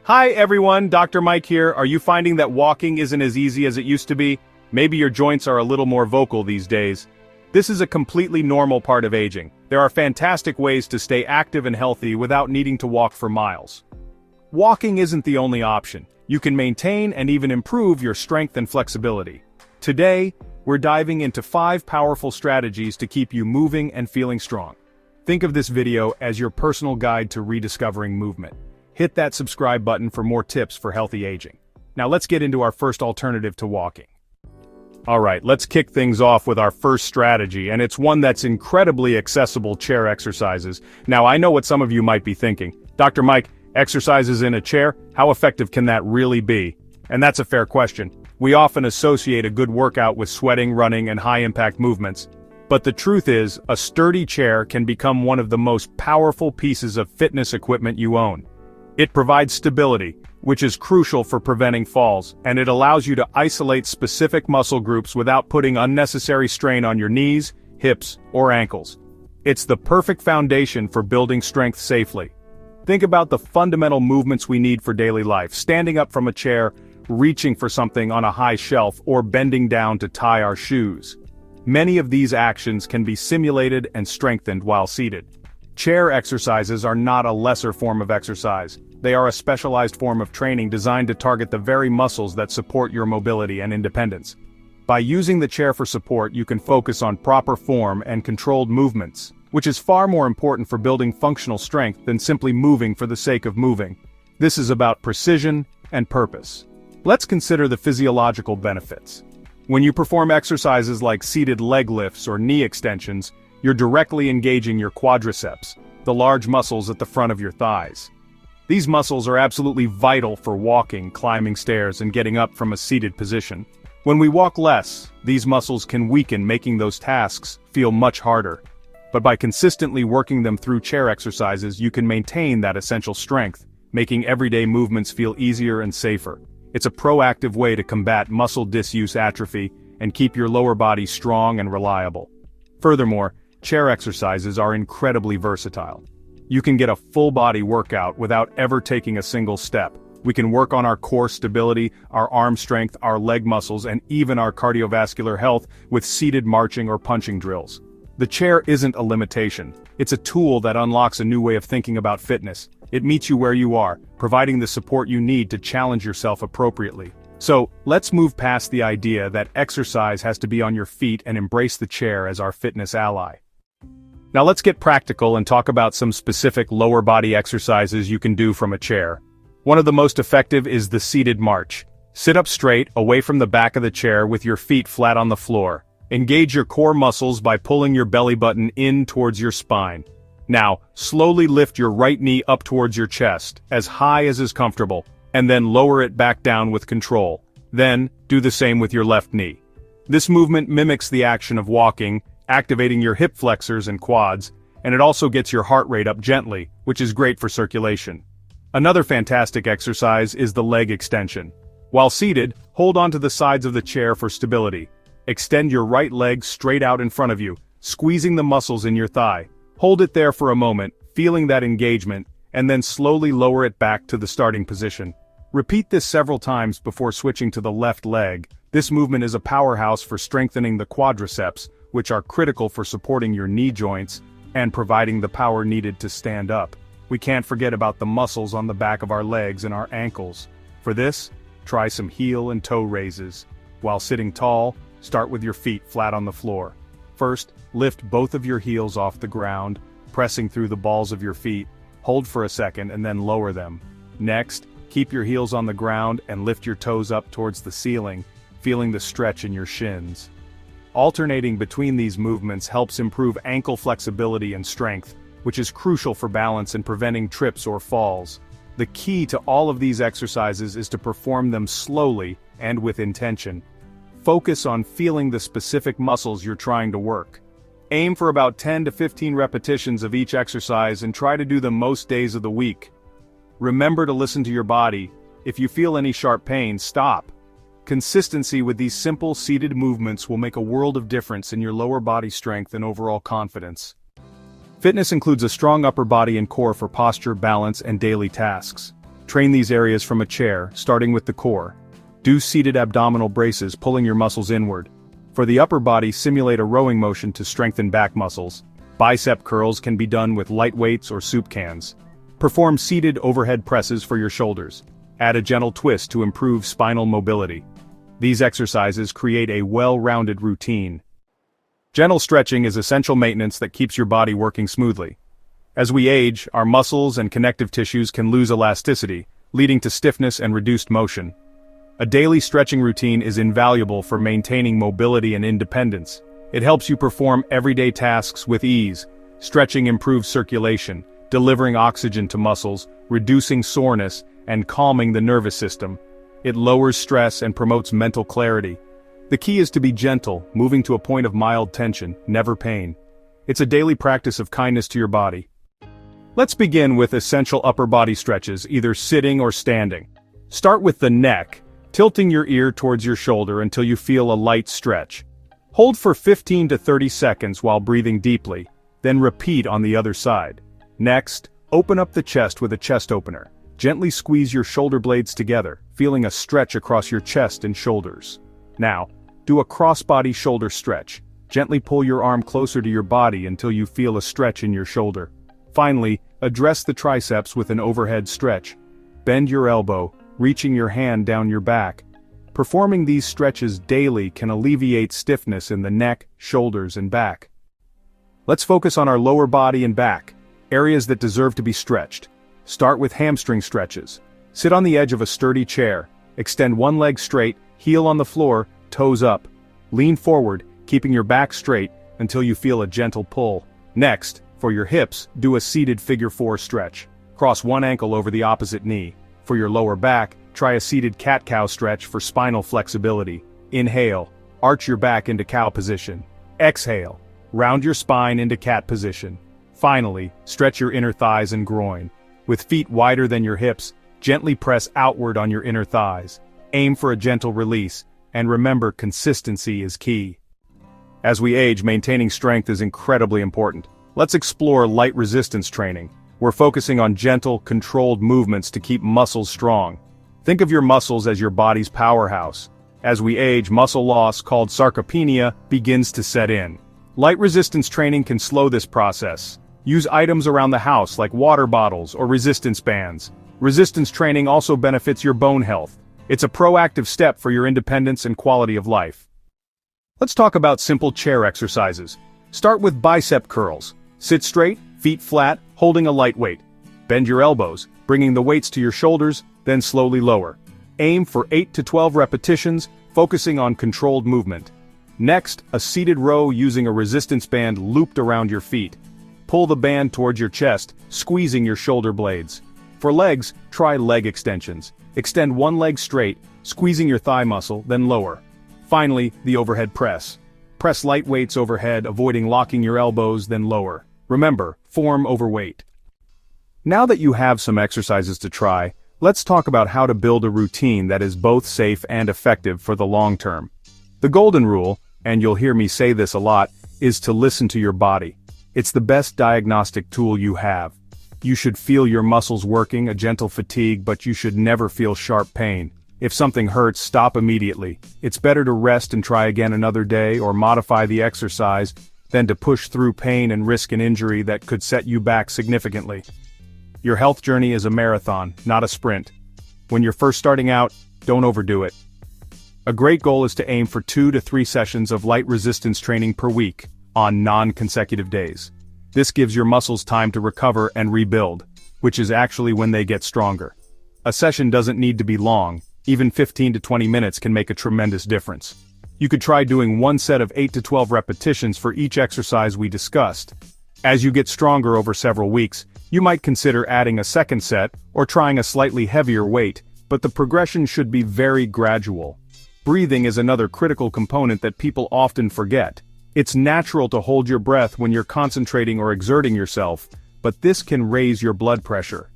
Hi everyone, Dr. Mike here. Are you finding that walking isn't as easy as it used to be? Maybe your joints are a little more vocal these days. This is a completely normal part of aging. There are fantastic ways to stay active and healthy without needing to walk for miles. Walking isn't the only option. You can maintain and even improve your strength and flexibility. Today, we're diving into 5 powerful strategies to keep you moving and feeling strong. Think of this video as your personal guide to rediscovering movement. Hit that subscribe button for more tips for healthy aging. Now let's get into our first alternative to walking. Alright, let's kick things off with our first strategy, and it's one that's incredibly accessible: chair exercises. Now I know what some of you might be thinking. Dr. Mike, exercises in a chair? How effective can that really be? And that's a fair question. We often associate a good workout with sweating, running, and high-impact movements. But the truth is, a sturdy chair can become one of the most powerful pieces of fitness equipment you own. It provides stability, which is crucial for preventing falls, and it allows you to isolate specific muscle groups without putting unnecessary strain on your knees, hips, or ankles. It's the perfect foundation for building strength safely. Think about the fundamental movements we need for daily life: standing up from a chair, reaching for something on a high shelf, or bending down to tie our shoes. Many of these actions can be simulated and strengthened while seated. Chair exercises are not a lesser form of exercise. They are a specialized form of training designed to target the very muscles that support your mobility and independence. By using the chair for support, you can focus on proper form and controlled movements, which is far more important for building functional strength than simply moving for the sake of moving. This is about precision and purpose. Let's consider the physiological benefits. When you perform exercises like seated leg lifts or knee extensions, you're directly engaging your quadriceps, the large muscles at the front of your thighs. These muscles are absolutely vital for walking, climbing stairs, and getting up from a seated position. When we walk less, these muscles can weaken, making those tasks feel much harder. But by consistently working them through chair exercises, you can maintain that essential strength, making everyday movements feel easier and safer. It's a proactive way to combat muscle disuse atrophy and keep your lower body strong and reliable. Furthermore, chair exercises are incredibly versatile. You can get a full-body workout without ever taking a single step. We can work on our core stability, our arm strength, our leg muscles, and even our cardiovascular health with seated marching or punching drills. The chair isn't a limitation. It's a tool that unlocks a new way of thinking about fitness. It meets you where you are, providing the support you need to challenge yourself appropriately. So, let's move past the idea that exercise has to be on your feet and embrace the chair as our fitness ally. Now let's get practical and talk about some specific lower body exercises you can do from a chair. One of the most effective is the seated march. Sit up straight, away from the back of the chair with your feet flat on the floor. Engage your core muscles by pulling your belly button in towards your spine. Now, slowly lift your right knee up towards your chest, as high as is comfortable, and then lower it back down with control. Then, do the same with your left knee. This movement mimics the action of walking, activating your hip flexors and quads, and it also gets your heart rate up gently, which is great for circulation. Another fantastic exercise is the leg extension. While seated, hold onto the sides of the chair for stability. Extend your right leg straight out in front of you, squeezing the muscles in your thigh. Hold it there for a moment, feeling that engagement, and then slowly lower it back to the starting position. Repeat this several times before switching to the left leg. This movement is a powerhouse for strengthening the quadriceps, which are critical for supporting your knee joints and providing the power needed to stand up. We can't forget about the muscles on the back of our legs and our ankles. For this, try some heel and toe raises. While sitting tall, start with your feet flat on the floor. First, lift both of your heels off the ground, pressing through the balls of your feet. Hold for a second and then lower them. Next, keep your heels on the ground and lift your toes up towards the ceiling, feeling the stretch in your shins. Alternating between these movements helps improve ankle flexibility and strength, which is crucial for balance and preventing trips or falls. The key to all of these exercises is to perform them slowly and with intention. Focus on feeling the specific muscles you're trying to work. Aim for about 10 to 15 repetitions of each exercise and try to do them most days of the week. Remember to listen to your body. If you feel any sharp pain, stop. Consistency with these simple seated movements will make a world of difference in your lower body strength and overall confidence. Fitness includes a strong upper body and core for posture, balance, and daily tasks. Train these areas from a chair, starting with the core. Do seated abdominal braces, pulling your muscles inward. For the upper body, simulate a rowing motion to strengthen back muscles. Bicep curls can be done with light weights or soup cans. Perform seated overhead presses for your shoulders. Add a gentle twist to improve spinal mobility. These exercises create a well-rounded routine. Gentle stretching is essential maintenance that keeps your body working smoothly. As we age, our muscles and connective tissues can lose elasticity, leading to stiffness and reduced motion. A daily stretching routine is invaluable for maintaining mobility and independence. It helps you perform everyday tasks with ease. Stretching improves circulation, delivering oxygen to muscles, reducing soreness, and calming the nervous system. It lowers stress and promotes mental clarity. The key is to be gentle, moving to a point of mild tension, never pain. It's a daily practice of kindness to your body. Let's begin with essential upper body stretches, either sitting or standing. Start with the neck, tilting your ear towards your shoulder until you feel a light stretch. Hold for 15 to 30 seconds while breathing deeply, then repeat on the other side. Next, open up the chest with a chest opener. Gently squeeze your shoulder blades together, feeling a stretch across your chest and shoulders. Now, do a cross-body shoulder stretch. Gently pull your arm closer to your body until you feel a stretch in your shoulder. Finally, address the triceps with an overhead stretch. Bend your elbow, reaching your hand down your back. Performing these stretches daily can alleviate stiffness in the neck, shoulders, and back. Let's focus on our lower body and back, areas that deserve to be stretched. Start with hamstring stretches. Sit on the edge of a sturdy chair. Extend one leg straight, heel on the floor, toes up. Lean forward, keeping your back straight until you feel a gentle pull. Next, for your hips, do a seated figure 4 stretch. Cross one ankle over the opposite knee. For your lower back, try a seated cat-cow stretch for spinal flexibility. Inhale, arch your back into cow position. Exhale, round your spine into cat position. Finally, stretch your inner thighs and groin. With feet wider than your hips, gently press outward on your inner thighs. Aim for a gentle release, and remember, consistency is key. As we age, maintaining strength is incredibly important. Let's explore light resistance training. We're focusing on gentle, controlled movements to keep muscles strong. Think of your muscles as your body's powerhouse. As we age, muscle loss, called sarcopenia, begins to set in. Light resistance training can slow this process. Use items around the house like water bottles or resistance bands. Resistance training also benefits your bone health. It's a proactive step for your independence and quality of life. Let's talk about simple chair exercises. Start with bicep curls. Sit straight, feet flat, holding a light weight. Bend your elbows, bringing the weights to your shoulders, then slowly lower. Aim for 8 to 12 repetitions, focusing on controlled movement. Next, a seated row using a resistance band looped around your feet. Pull the band towards your chest, squeezing your shoulder blades. For legs, try leg extensions. Extend one leg straight, squeezing your thigh muscle, then lower. Finally, the overhead press. Press light weights overhead, avoiding locking your elbows, then lower. Remember, form over weight. Now that you have some exercises to try, let's talk about how to build a routine that is both safe and effective for the long term. The golden rule, and you'll hear me say this a lot, is to listen to your body. It's the best diagnostic tool you have. You should feel your muscles working, a gentle fatigue, but you should never feel sharp pain. If something hurts, stop immediately. It's better to rest and try again another day or modify the exercise than to push through pain and risk an injury that could set you back significantly. Your health journey is a marathon, not a sprint. When you're first starting out, don't overdo it. A great goal is to aim for 2 to 3 sessions of light resistance training per week, on non-consecutive days. This gives your muscles time to recover and rebuild, which is actually when they get stronger. A session doesn't need to be long, even 15 to 20 minutes can make a tremendous difference. You could try doing one set of 8 to 12 repetitions for each exercise we discussed. As you get stronger over several weeks, you might consider adding a second set or trying a slightly heavier weight, but the progression should be very gradual. Breathing is another critical component that people often forget. It's natural to hold your breath when you're concentrating or exerting yourself, but this can raise your blood pressure.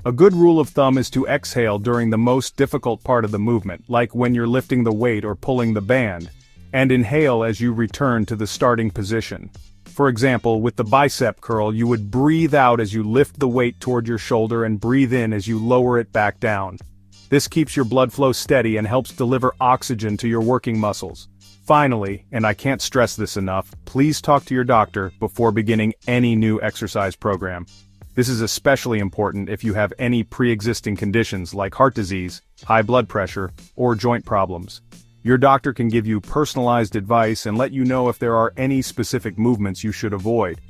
A good rule of thumb is to exhale during the most difficult part of the movement, like when you're lifting the weight or pulling the band, and inhale as you return to the starting position. For example, with the bicep curl, you would breathe out as you lift the weight toward your shoulder and breathe in as you lower it back down. This keeps your blood flow steady and helps deliver oxygen to your working muscles. Finally, and I can't stress this enough, please talk to your doctor before beginning any new exercise program. This is especially important if you have any pre-existing conditions like heart disease, high blood pressure, or joint problems. Your doctor can give you personalized advice and let you know if there are any specific movements you should avoid.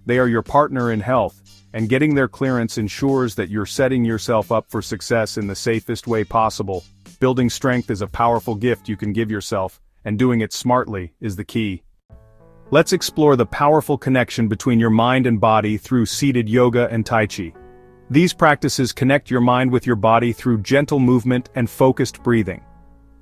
They are your partner in health, and getting their clearance ensures that you're setting yourself up for success in the safest way possible. Building strength is a powerful gift you can give yourself, and doing it smartly is the key. Let's explore the powerful connection between your mind and body through seated yoga and Tai Chi. These practices connect your mind with your body through gentle movement and focused breathing.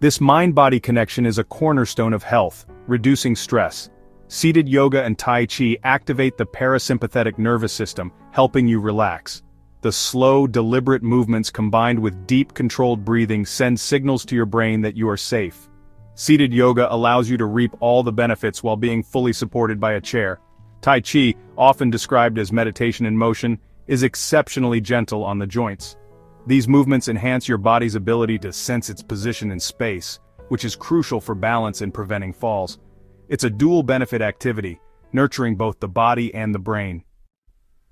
This mind-body connection is a cornerstone of health, reducing stress. Seated yoga and Tai Chi activate the parasympathetic nervous system, helping you relax. The slow, deliberate movements combined with deep, controlled breathing send signals to your brain that you are safe. Seated yoga allows you to reap all the benefits while being fully supported by a chair. Tai Chi, often described as meditation in motion, is exceptionally gentle on the joints. These movements enhance your body's ability to sense its position in space, which is crucial for balance and preventing falls. It's a dual-benefit activity, nurturing both the body and the brain.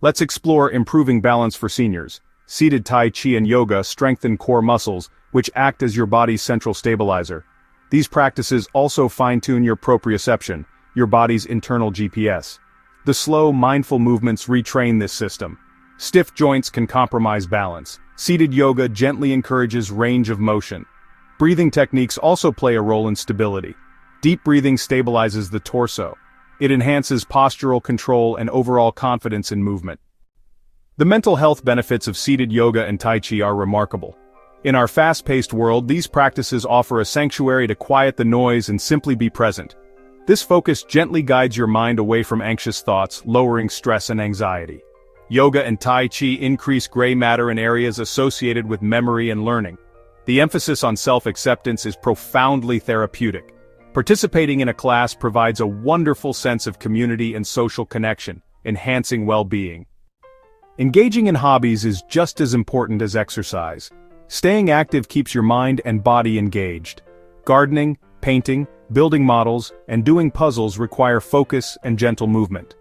Let's explore improving balance for seniors. Seated Tai Chi and yoga strengthen core muscles, which act as your body's central stabilizer. These practices also fine-tune your proprioception, your body's internal GPS. The slow, mindful movements retrain this system. Stiff joints can compromise balance. Seated yoga gently encourages range of motion. Breathing techniques also play a role in stability. Deep breathing stabilizes the torso. It enhances postural control and overall confidence in movement. The mental health benefits of seated yoga and Tai Chi are remarkable. In our fast-paced world, these practices offer a sanctuary to quiet the noise and simply be present. This focus gently guides your mind away from anxious thoughts, lowering stress and anxiety. Yoga and Tai Chi increase gray matter in areas associated with memory and learning. The emphasis on self-acceptance is profoundly therapeutic. Participating in a class provides a wonderful sense of community and social connection, enhancing well-being. Engaging in hobbies is just as important as exercise. Staying active keeps your mind and body engaged. Gardening, painting, building models, and doing puzzles require focus and gentle movement.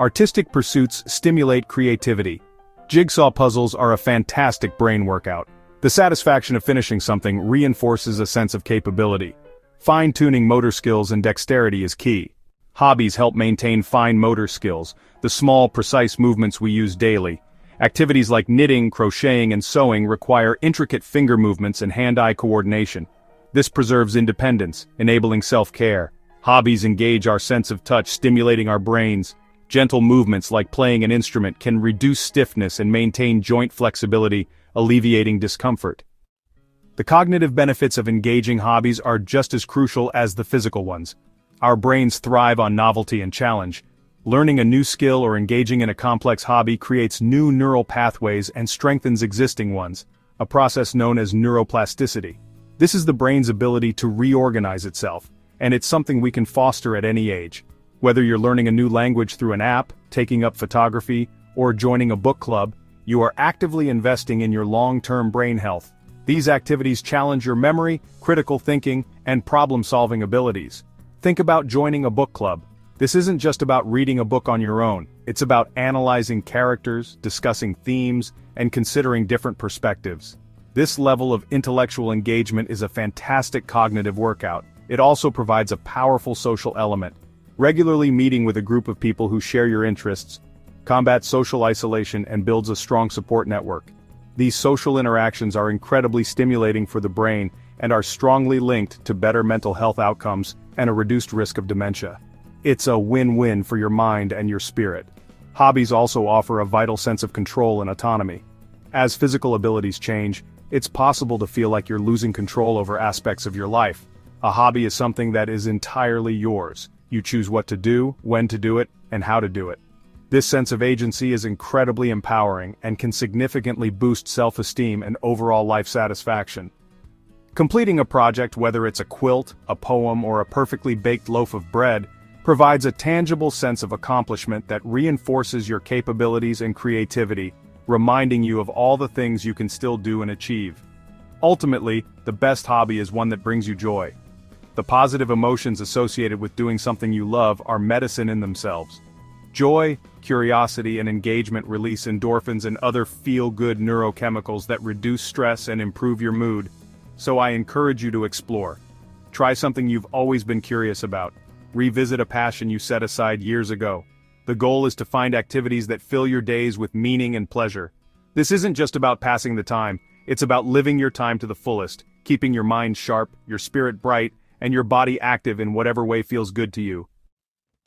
Artistic pursuits stimulate creativity. Jigsaw puzzles are a fantastic brain workout. The satisfaction of finishing something reinforces a sense of capability. Fine-tuning motor skills and dexterity is key. Hobbies help maintain fine motor skills, the small, precise movements we use daily. Activities like knitting, crocheting, and sewing require intricate finger movements and hand-eye coordination. This preserves independence, enabling self-care. Hobbies engage our sense of touch, stimulating our brains. Gentle movements like playing an instrument can reduce stiffness and maintain joint flexibility, alleviating discomfort. The cognitive benefits of engaging hobbies are just as crucial as the physical ones. Our brains thrive on novelty and challenge. Learning a new skill or engaging in a complex hobby creates new neural pathways and strengthens existing ones, a process known as neuroplasticity. This is the brain's ability to reorganize itself, and it's something we can foster at any age. Whether you're learning a new language through an app, taking up photography, or joining a book club, you are actively investing in your long-term brain health. These activities challenge your memory, critical thinking, and problem-solving abilities. Think about joining a book club. This isn't just about reading a book on your own, it's about analyzing characters, discussing themes, and considering different perspectives. This level of intellectual engagement is a fantastic cognitive workout. It also provides a powerful social element. Regularly meeting with a group of people who share your interests combats social isolation and builds a strong support network. These social interactions are incredibly stimulating for the brain and are strongly linked to better mental health outcomes and a reduced risk of dementia. It's a win-win for your mind and your spirit. Hobbies also offer a vital sense of control and autonomy. As physical abilities change, it's possible to feel like you're losing control over aspects of your life. A hobby is something that is entirely yours. You choose what to do, when to do it, and how to do it. This sense of agency is incredibly empowering and can significantly boost self-esteem and overall life satisfaction. Completing a project, whether it's a quilt, a poem, or a perfectly baked loaf of bread, provides a tangible sense of accomplishment that reinforces your capabilities and creativity, reminding you of all the things you can still do and achieve. Ultimately, the best hobby is one that brings you joy. The positive emotions associated with doing something you love are medicine in themselves. Joy, curiosity, and engagement release endorphins and other feel-good neurochemicals that reduce stress and improve your mood, so I encourage you to explore. Try something you've always been curious about. Revisit a passion you set aside years ago. The goal is to find activities that fill your days with meaning and pleasure. This isn't just about passing the time, it's about living your time to the fullest, keeping your mind sharp, your spirit bright, and your body active in whatever way feels good to you.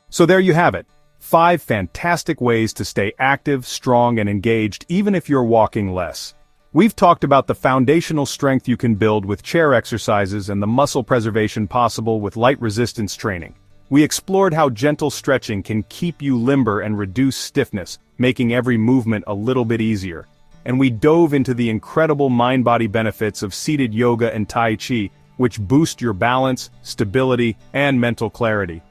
So there you have it. 5 fantastic ways to stay active, strong, and engaged even if you're walking less. We've talked about the foundational strength you can build with chair exercises and the muscle preservation possible with light resistance training. We explored how gentle stretching can keep you limber and reduce stiffness, making every movement a little bit easier. And we dove into the incredible mind-body benefits of seated yoga and Tai Chi, which boost your balance, stability, and mental clarity.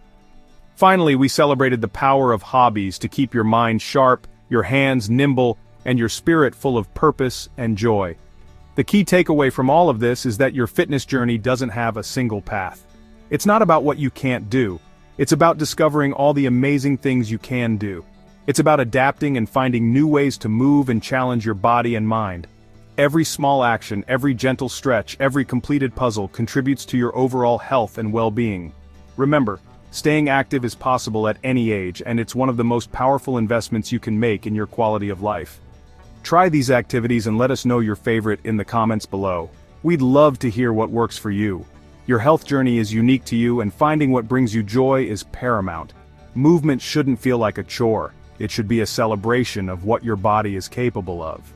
Finally, we celebrated the power of hobbies to keep your mind sharp, your hands nimble, and your spirit full of purpose and joy. The key takeaway from all of this is that your fitness journey doesn't have a single path. It's not about what you can't do. It's about discovering all the amazing things you can do. It's about adapting and finding new ways to move and challenge your body and mind. Every small action, every gentle stretch, every completed puzzle contributes to your overall health and well-being. Remember, staying active is possible at any age, and it's one of the most powerful investments you can make in your quality of life. Try these activities and let us know your favorite in the comments below. We'd love to hear what works for you. Your health journey is unique to you, and finding what brings you joy is paramount. Movement shouldn't feel like a chore. It should be a celebration of what your body is capable of.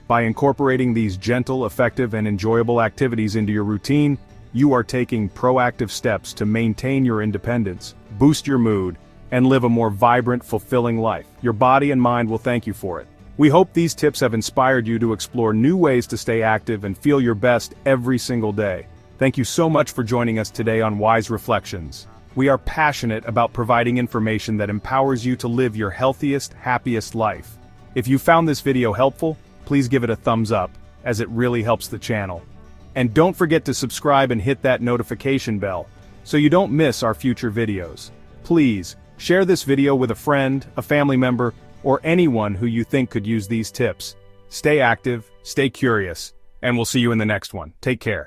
By incorporating these gentle, effective, and enjoyable activities into your routine, you are taking proactive steps to maintain your independence, boost your mood, and live a more vibrant, fulfilling life. Your body and mind will thank you for it. We hope these tips have inspired you to explore new ways to stay active and feel your best every single day. Thank you so much for joining us today on Wise Reflections. We are passionate about providing information that empowers you to live your healthiest, happiest life. If you found this video helpful, please give it a thumbs up, as it really helps the channel. And don't forget to subscribe and hit that notification bell, so you don't miss our future videos. Please, share this video with a friend, a family member, or anyone who you think could use these tips. Stay active, stay curious, and we'll see you in the next one. Take care.